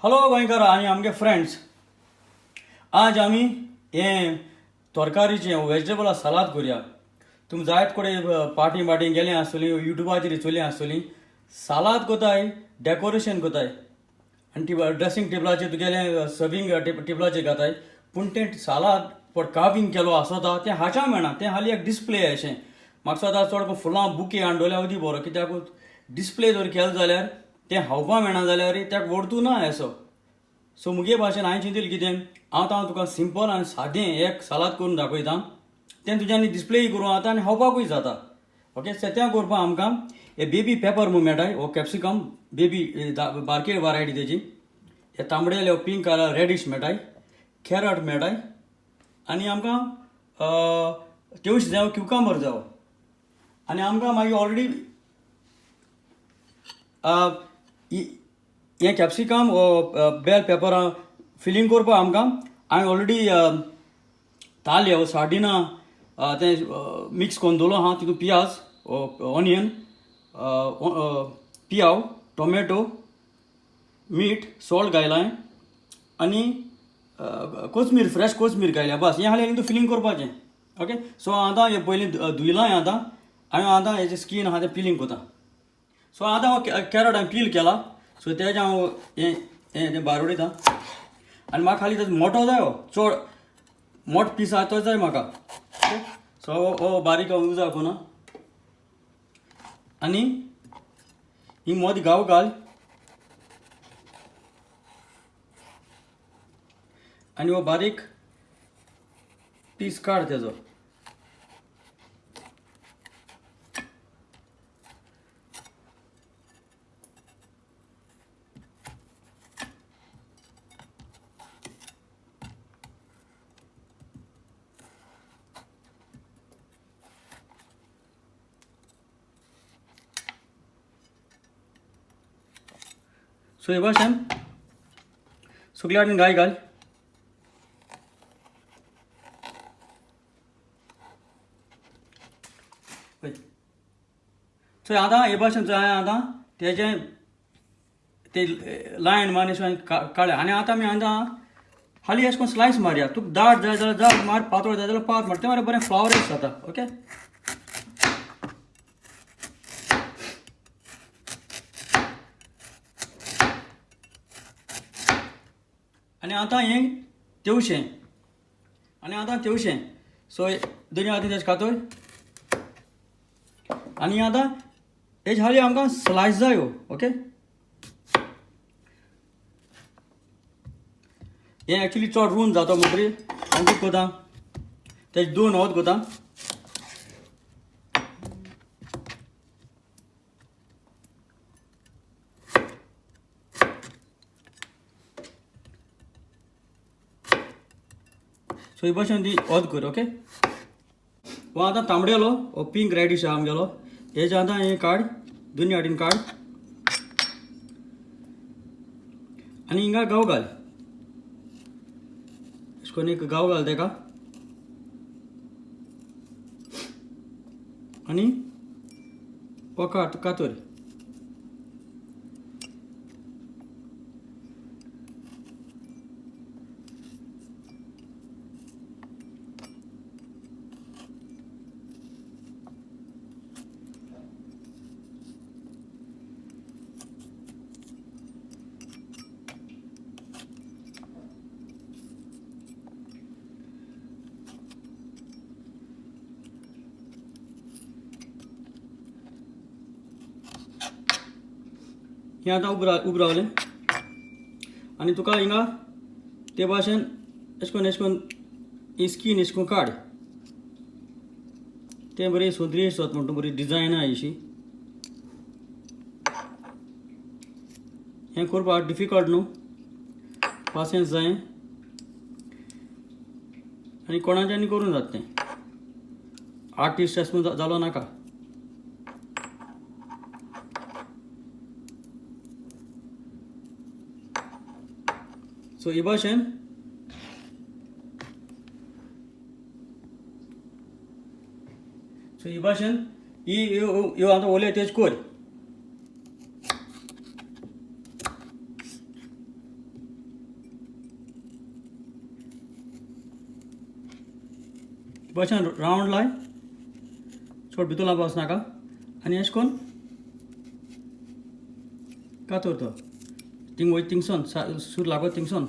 Hello गोंयकार आनी आमगे फ्रेंड्स. आज आमी तरकारीचें वेजिटेबल सलाद करूया. तुमी जायत कडेन पार्टी गेले आसतली, युट्यूबाचेर चोली आसतली. सलाद कोताय, डेकोरेशन कोताय आनी ड्रेसिंग टेबलाचेर तुगेले सर्विंग टेबलाचेर घाताय. पूण तें सलाद पड कार्विंग केलो आसता तें हाच्या मेळना. तें हाली एक डिस्प्ले अशें. म्हाका सदां चड फुलां बुके हाडल्या अदी बरो, कित्याक डिस्प्ले जर केलो जाल्यार तें हावपा मेळना जाल्यार त्याक व्हरतू ना असो. सो मुगे भाशेन हांवें चिंतिल्लें कितें, हांव तुका सिंपल आनी सादें एक सलाद करून दाखयतां. तें तुज्यांनी डिस्प्लेय करूं जाता आनी खावपाकूय जाता. ओके, तें करपाक आमकां हे बेबी पेपर म्हूण मेळटाय, हो कॅप्सिकम बेबी बारके वरायटी तेजी. हे तांबडेले पिंक कलर रेडीश मेळटाय, कॅरट मेळटाय आनी आमकां तेवूश जावं क्युकंबर जावं. आनी आमकां मागीर ऑलरेडी हें कॅप्सिकम बेल पेपरां फिलींग करपाक आमकां हांवें ऑलरेडी ताल्यो सार्डिनां तें मिक्स करून दवरलो आहा. तितून पियाज, ऑनियन, पियाव, टोमॅटो, मीठ, सॉल्ट घायलाय आनी कोथमीर, फ्रेश कोथमीर घायल्या. बस हें हालें तितून फिलींग करपाचें. ओके, सो आतां हें पयलीं धुयलां. आतां हांवें हेजें स्कीन आहा तें पिलींग कोता. सो आतां हांव कॅरट हांवें पील केला. सो तेजें हांव हें भायर उडयता आनी म्हाका खाली तेजो मोठो जाय, चड मोठो पीस आहा तो जाय म्हाका. ओके, सो हो बारीक हांव यूज कोना आनी ही मोदी गांव घाल आनी हो बारीक पीस काड तेजो. सो हे भाशेन सगल्या वाटेन गाय घाल. सो आतां हे भाशेन हांवें आतां तेजें ते लायन मान अशें काडलें आनी आतां आमी हाली अशें करून स्लायस मारया. तुका दाट जाय जाल्यार दाट मार, पातळ जाय जाल्यार पात मार. तें मागीर बरें फ्लावरीश जाता. ओके, आनी आतां हें तेवशें सो दोनी हातीन तेजें कातोय आनी आतां हेजे हाली आमकां स्लायस जायो. ओके, हें एक्चुली चड रूंद जाता म्हणटरी हांव कितें कोता, तेजे 2 वोत कोता. सो हे भाशेन ती वोत कर. ओके, हो आतां तांबडेलो हो पिंक रेडीश आहा आमगेलो. हेजे आतां हें काड, दोनी वाटेन काड आनी हिंगा गांव घाल. अशें करून एक गांव घाल तेका आनी हो कातर. हें आतां उब रावलें आनी तुका हिंगा ते भाशेन अशें करून ही स्कीन अशें करून काड. तें बरी सोद्रीश जाता म्हणटा बरी डिजायन आहा अशी. हें करपाक डिफिकल्ट न्हू, पासियन्स जाय आनी कोणाच्यानी करूं जाता. तें आर्टिस्ट अशें जालो नाका. सो हे भाशेन ह्यो आतां ओले तेज कर. भाशेन रावंड लाय चड भितर लावपाक वचनाका आनी अशें करून कातर तो थिंग वयता थिंगसून सूर लागत थिंगसून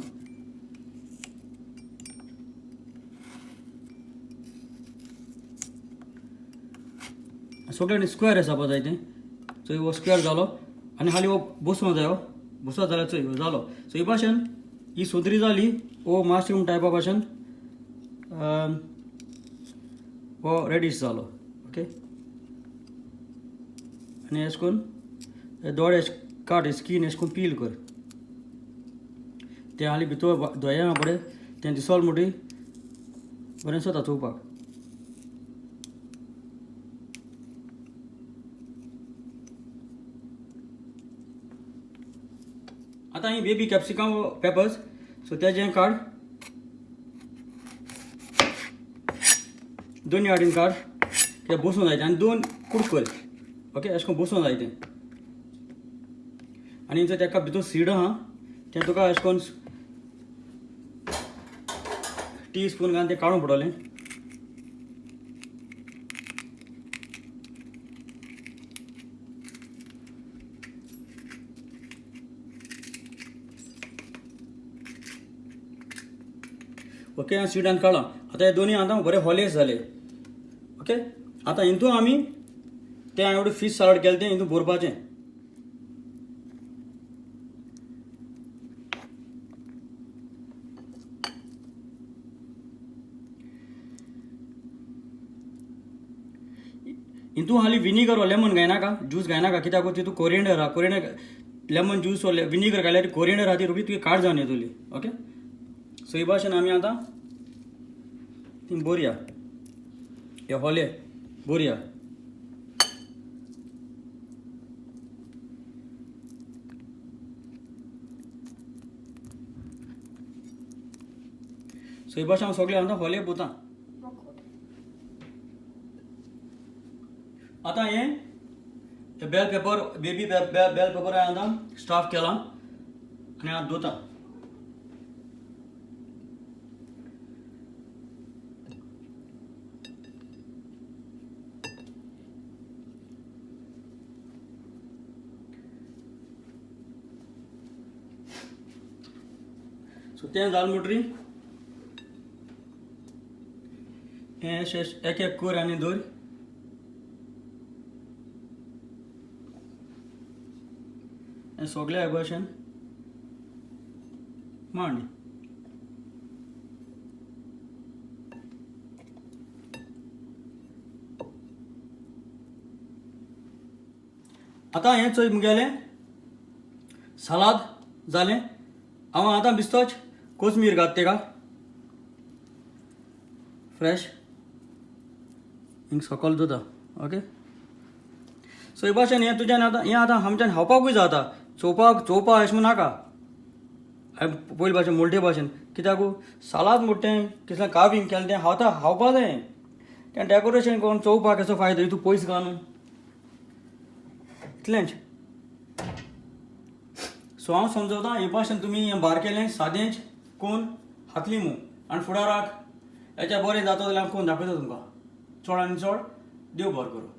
सगळ्यांनी स्क्वेअर आसा पळय जाय तें सो हो स्क्वेअर जालो आनी खाली हो बसोवंक जाय बसो जाल्यार चोय जालो सो हे भाशेन ही सोदरी जाली हो मशरूम टायपा भाशेन हो रेडीश जालो ओके आनी अशें करून दोळे काड स्कीन अशें करून पील कर तें हाली भितर धोया पडे तें दिसोल म्हणटी बरें जाता चोवपाक आतां ही बेबी कॅप्सिकम पेपर्स सो तेजें काड दोनी वाटेन काड ते बसूंक जाय आनी दोन कूड कर ओके अशें करून बसूंक जाय तें आनी जर तेका भितर सीड आहा तें तुका अशें करून टी स्पून घालून तें काडूंक पडटलें ओके सीडान काडला आतां हे दोनी आतां बरे हॉलेस जाले ओके आतां हितून आमी तें एवढें फीश सलाड केलें तें हितून भरपाचें हितून हाली विनिगर वा लेमन घायनाका ज्यूस घायनाका कित्याक तितून कोरिएंडर आहा कोरिएंडर लेमन ज्यूस वा विनिगर घायल्यार कोरिएंडर आहा ती रोखडी तुजी काड जावन येतली ओके सो हे भाशेन आमी आतां ती बरया हे होले बरया सो हे भाशेन हांव सगळें आतां होले पोता आतां हे bell pepper baby bell pepper हांवें आतां स्टाफ केला आनी हांव धुता सो तें जालें म्हणटरी हें एक एक कर आनी दवर हें सगळें हे भाशेन मांड आतां हें चोय मुगेलें सलाद जालें हांव आतां बिस्तोच कोथमीर घात तेका फ्रेश हिंग सकयल धुता ओके सो हे भाशेन हें तुज्यान आतां हें आतां आमच्यान खावपाकूय जाता चोवपाक अशें म्हूण नाका पयले भाशेन मोल्टे भाशेन कित्याक सालाद म्हणटा तें कसलें कावींग केलें तें खावपा जाय तें डेकोरेशन करून चोवपाक कसो फायदो हितून पयस घालून इतलेंच सो हांव समजवता हे भाशेन तुमी हें बारकेलें सादेंच कोण हातली मू आनी फुडाराक हेच्या बरें जाता जाल्यार हांव कोण दाखयता तुमकां चड आनी चड देव बरें करूं